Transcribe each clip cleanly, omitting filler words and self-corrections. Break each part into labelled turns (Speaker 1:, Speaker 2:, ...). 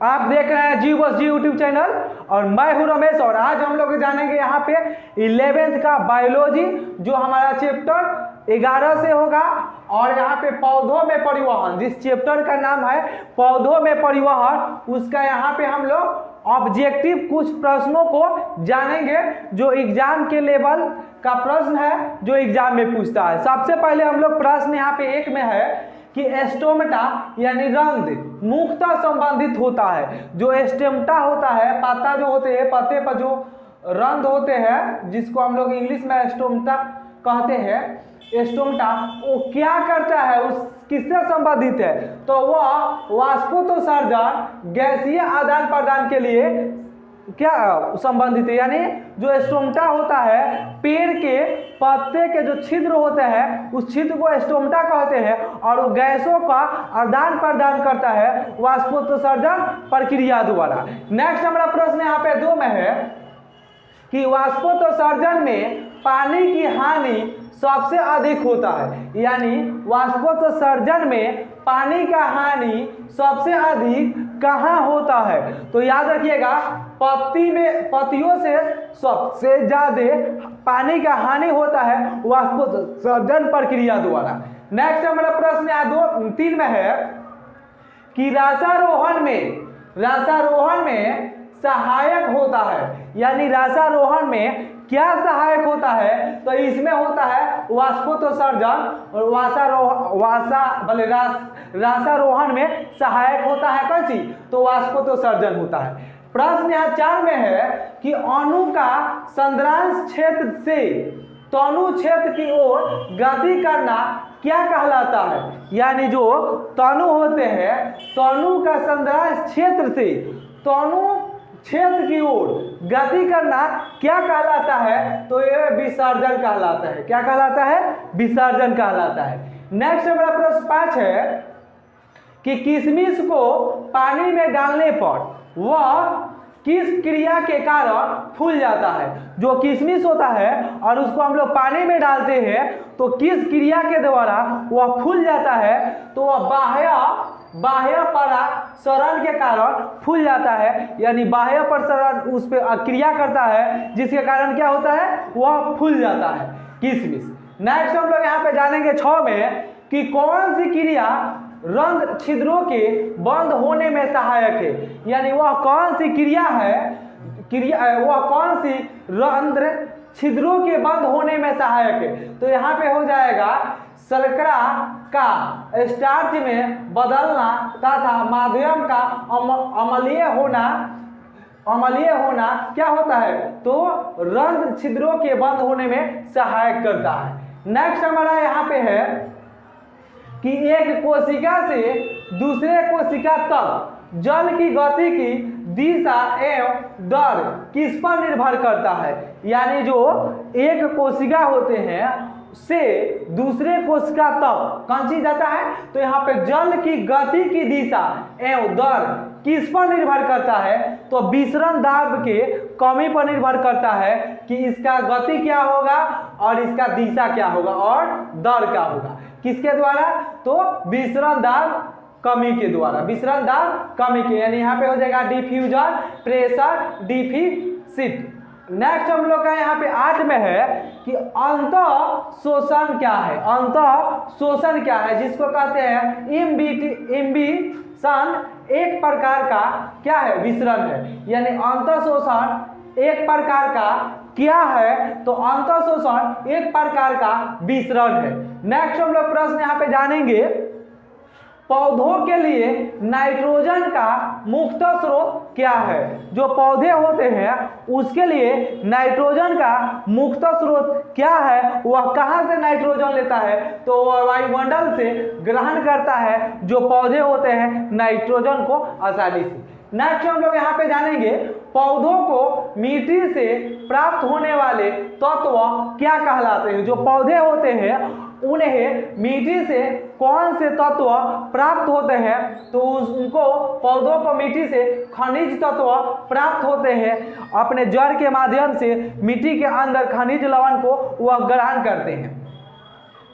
Speaker 1: आप देख रहे हैं जी बस जी यूट्यूब चैनल और मैं हूं रमेश। और आज हम लोग जानेंगे यहाँ पे 11th का बायोलॉजी जो हमारा चैप्टर 11 से होगा। और यहाँ पे पौधों में परिवहन, जिस चैप्टर का नाम है पौधों में परिवहन, उसका यहाँ पे हम लोग ऑब्जेक्टिव कुछ प्रश्नों को जानेंगे जो एग्जाम के लेवल का प्रश्न है जो एग्जाम में पूछता है। सबसे पहले हम लोग प्रश्न यहाँ पे एक में है कि स्टोमेटा यानी रंध्र मुखता संबंधित होता है। जो स्टेमटा होता है, पत्ता जो होते हैं, पत्ते पर जो रंध्र होते हैं जिसको हम लोग इंग्लिश में स्टोमेटा कहते हैं, स्टोमेटा वो क्या करता है, उस किससे संबंधित है? तो वह वाष्पोत्सर्जन गैसीय आदान प्रदान के लिए क्या संबंधित है। यानी जो स्टोमेटा होता है, पेड़ के पत्ते के जो छिद्र होते हैं उस छिद्र को स्टोमेटा कहते हैं और वो गैसों का आदान प्रदान करता है वाष्पोत्सर्जन प्रक्रिया द्वारा। नेक्स्ट हमारा प्रश्न यहाँ पे 2 में है कि वाष्पोत्सर्जन में पानी की हानि सबसे अधिक होता है। यानी वाष्पोत्सर्जन में पानी का हानि सबसे अधिक कहाँ होता है? तो याद रखिएगा, पत्तियों से सबसे ज्यादा पानी का हानि होता है वाष्पोत्सर्जन प्रक्रिया द्वारा। नेक्स्ट हमारा प्रश्न यहाँ 3 में है कि रसारोहण में सहायक होता है। यानी रसारोहण में क्या सहायक होता है? तो इसमें होता है वाष्पोत्सर्जन और रसारोहण में सहायक होता है कौन सी? तो वाष्पोत्सर्जन होता है। प्रश्न यहाँ 4 में है कि अणु का संद्रांश क्षेत्र से तनु क्षेत्र की ओर गति करना क्या कहलाता है? यानी जो तनु होते हैं, तनु का संद्रांश क्षेत्र से तनु क्षेत्र की ओर गति करना क्या कहलाता है? तो यह विसर्जन कहलाता है। क्या कहलाता है? विसर्जन कहलाता है। नेक्स्ट हमारा प्रश्न 5 है कि किशमिश को पानी में डालने पर वह किस क्रिया के कारण फूल जाता है? जो किशमिश होता है और उसको हम लोग पानी में डालते हैं तो किस क्रिया के द्वारा वह फूल जाता है? तो वह बाह्य परासरण के कारण फूल जाता है। यानी बाह्य परासरण उस पर क्रिया करता है जिसके कारण क्या होता है? वह फूल जाता है किशमिश। नेक्स्ट हम लोग यहाँ पे जानेंगे 6 में कि कौन सी क्रिया रंध्र छिद्रों के बंद होने में सहायक है। यानी वह कौन सी क्रिया है, वह कौन सी रंध्र छिद्रों के बंद होने में सहायक है? तो यहाँ पे हो जाएगा शर्करा का स्टार्च में बदलना तथा माध्यम का अम्लीय होना क्या होता है? तो रंध्र छिद्रों के बंद होने में सहायक करता है। नेक्स्ट हमारा यहाँ पे है कि एक कोशिका से दूसरे कोशिका तक जल की गति की दिशा एवं दर किस पर निर्भर करता है? यानी जो एक कोशिका होते हैं से दूसरे कोशिका तक कौन सी जाता है? तो यहाँ पे जल की गति की दिशा एवं दर किस पर निर्भर करता है? तो विसरण दाब के कमी पर निर्भर करता है कि इसका गति क्या होगा और इसका दिशा क्या होगा और दर क्या होगा। किसके द्वारा? तो विसरण दाब कमी के द्वारा, विसरण दाब कमी के। यानी यहाँ पे हो जाएगा डिफ्यूजन प्रेशर डिफिसिट। नेक्स्ट हम लोग का यहाँ पे 8 में है कि अंतः शोषण क्या है? अंतः शोषण क्या है? जिसको कहते हैं इम्बिशन, एक प्रकार का क्या है? विसरण है। यानी अंतः शोषण एक प्रकार का क्या है? तो अंतः शोषण एक प्रकार का विसरण है। नेक्स्ट हम लोग प्रश्न यहाँ पे जानेंगे, पौधों के लिए नाइट्रोजन का मुख्य स्रोत क्या है? जो पौधे होते हैं उसके लिए नाइट्रोजन का मुख्य स्रोत क्या है? वह कहाँ से नाइट्रोजन लेता है? तो वह वायुमंडल से ग्रहण करता है जो पौधे होते हैं नाइट्रोजन को आसानी से। नेक्स्ट हम लोग यहाँ पे जानेंगे, पौधों को मिट्टी से प्राप्त होने वाले तत्व क्या कहलाते हैं? जो पौधे होते हैं उन्हें मिट्टी से कौन से तत्व प्राप्त होते हैं? तो उनको पौधों को मिट्टी से खनिज तत्व प्राप्त होते हैं। अपने जड़ के माध्यम से मिट्टी के अंदर खनिज लवण को वह ग्रहण करते हैं।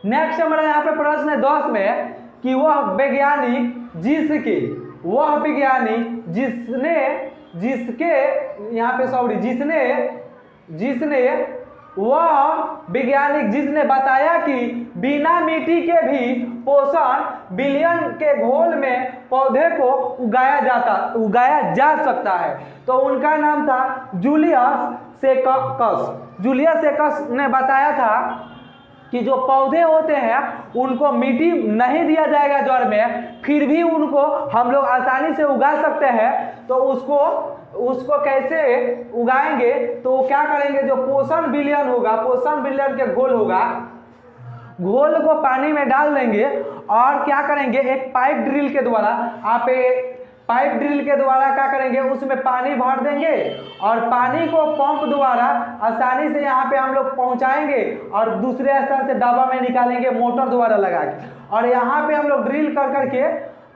Speaker 1: नेक्स्ट हमारा यहाँ पे प्रश्न है 10 में कि वह वैज्ञानिक जिसने बताया कि बिना मिट्टी के भी पोषण बिलियन के घोल में पौधे को उगाया जा सकता है, तो उनका नाम था जूलियस सेकस ने बताया था कि जो पौधे होते हैं उनको मिट्टी नहीं दिया जाएगा जड़ में, फिर भी उनको हम लोग आसानी से उगा सकते हैं। तो उसको कैसे उगाएंगे, तो क्या करेंगे, जो पोषण बिलियन होगा, पोषण बिलियन के घोल होगा, घोल को पानी में डाल देंगे और क्या करेंगे, एक पाइप ड्रिल के द्वारा क्या करेंगे, उसमें पानी भर देंगे और पानी को पंप द्वारा आसानी से यहाँ पे हम लोग पहुँचाएंगे और दूसरे स्थान से डब्बा में निकालेंगे मोटर द्वारा लगा के, और यहाँ पे हम लोग ड्रिल कर करके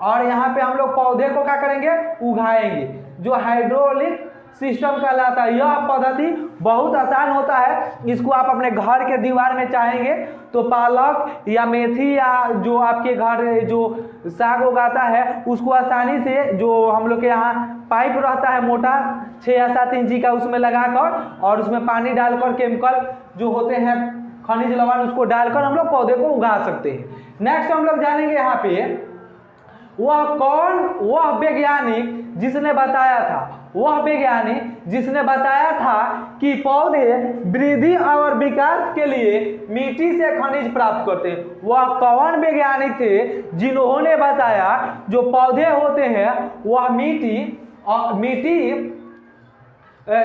Speaker 1: और यहाँ पे हम लोग पौधे को क्या करेंगे, उगाएंगे, जो हाइड्रोलिक सिस्टम कहलाता है। यह पद्धति बहुत आसान होता है। इसको आप अपने घर के दीवार में चाहेंगे तो पालक या मेथी या जो आपके घर जो साग उगाता है उसको आसानी से, जो हम लोग के यहाँ पाइप रहता है मोटा 6 या 7 इंची का, उसमें लगाकर और उसमें पानी डालकर केमिकल जो होते हैं खनिज लवण उसको डालकर हम लोग पौधे को उगा सकते हैं। नेक्स्ट हम लोग जानेंगे यहाँ पे वह वैज्ञानिक जिसने बताया था कि पौधे वृद्धि और विकास के लिए मिट्टी से खनिज प्राप्त करते हैं। वह कौन वैज्ञानिक थे जिन्होंने बताया जो पौधे होते हैं वह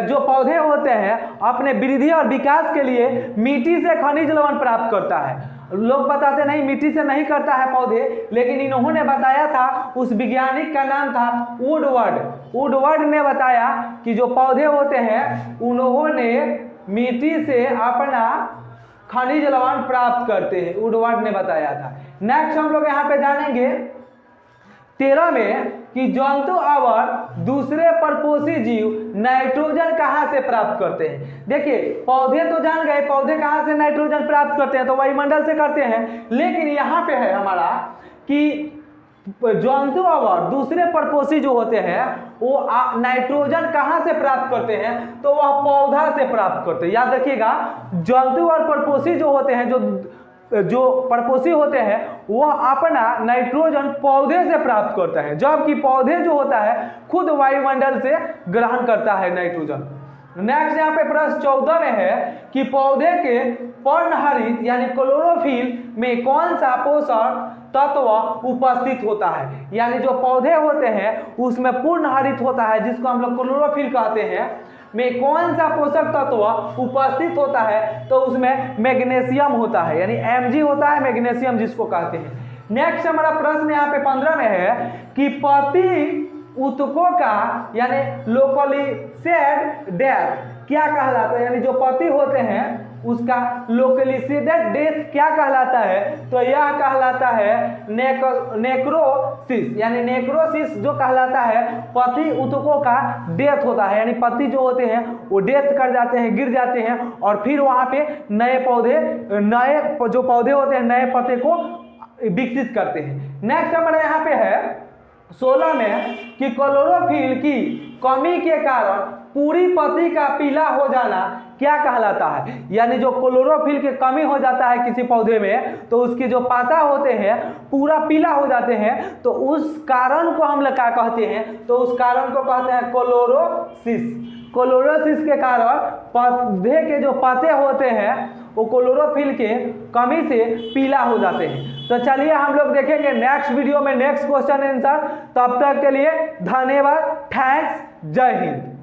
Speaker 1: जो पौधे होते हैं अपने वृद्धि और विकास के लिए मिट्टी से खनिज लवण प्राप्त करता है। लोग बताते नहीं मिट्टी से नहीं करता है पौधे, लेकिन इन्होंने बताया था, उस वैज्ञानिक का नाम था वुडवर्ड ने बताया कि जो पौधे होते हैं उन्होंने मिट्टी से अपना खनिज लवण प्राप्त करते हैं, वुडवर्ड ने बताया था। नेक्स्ट हम लोग यहाँ पे जानेंगे 13 में कि जंतु और दूसरे परपोषी जीव नाइट्रोजन कहाँ से प्राप्त करते हैं। देखिए पौधे तो जान गए, पौधे कहाँ से नाइट्रोजन प्राप्त करते हैं, तो वायुमंडल से करते हैं, लेकिन यहाँ पे है हमारा कि जंतु और दूसरे परपोषी जो होते हैं वो नाइट्रोजन कहाँ से प्राप्त करते हैं, तो वह पौधा से प्राप्त करते हैं। याद रखिएगा, जंतु और परपोषी जो होते हैं, जो परपोषी होते हैं वह अपना नाइट्रोजन पौधे से प्राप्त करता है, जबकि पौधे जो होता है खुद वायुमंडल से ग्रहण करता है नाइट्रोजन। नेक्स्ट यहाँ पे प्रश्न 14 में है कि पौधे के पर्णहरित यानी क्लोरोफिल में कौन सा पोषक तत्व उपस्थित होता है। यानी जो पौधे होते हैं उसमें पूर्ण हरित होता है, जिसको हम लोग क्लोरोफिल कहते हैं, में कौन सा पोषक तत्व उपस्थित होता है, तो उसमें मैग्नीशियम होता है, यानी Mg होता है, मैग्नीशियम जिसको कहते हैं। नेक्स्ट हमारा प्रश्न यहाँ पे 15 में है कि प्रति ऊतकों का यानी लोकलिसेड डेथ क्या कहलाता है, यानी जो पति होते हैं उसका लोकलिसेडेड डेथ क्या कहलाता है, तो यह कहलाता है नेक्रोसिस। यानी नेक्रोसिस जो कहलाता है पति ऊतकों का डेथ होता है, यानी पति जो होते हैं वो डेथ कर जाते हैं, गिर जाते हैं, और फिर वहाँ पे नए जो पौधे होते हैं नए पत्ते को विकसित करते हैं। नेक्स्ट हमारे यहाँ पे है 16 में कि क्लोरोफिल की कमी के कारण पूरी पत्ती का पीला हो जाना क्या कहलाता है। यानी जो क्लोरोफिल की कमी हो जाता है किसी पौधे में तो उसके जो पाता होते हैं पूरा पीला हो जाते हैं, तो उस कारण को हम लोग क्या कहते हैं, तो उस कारण को कहते हैं क्लोरोसिस। क्लोरोसिस के कारण पौधे के जो पत्ते होते हैं वो क्लोरोफिल के कमी से पीला हो जाते हैं। तो चलिए हम लोग देखेंगे नेक्स्ट वीडियो में नेक्स्ट क्वेश्चन आंसर। तब तक के लिए धन्यवाद, थैंक्स, जय हिंद।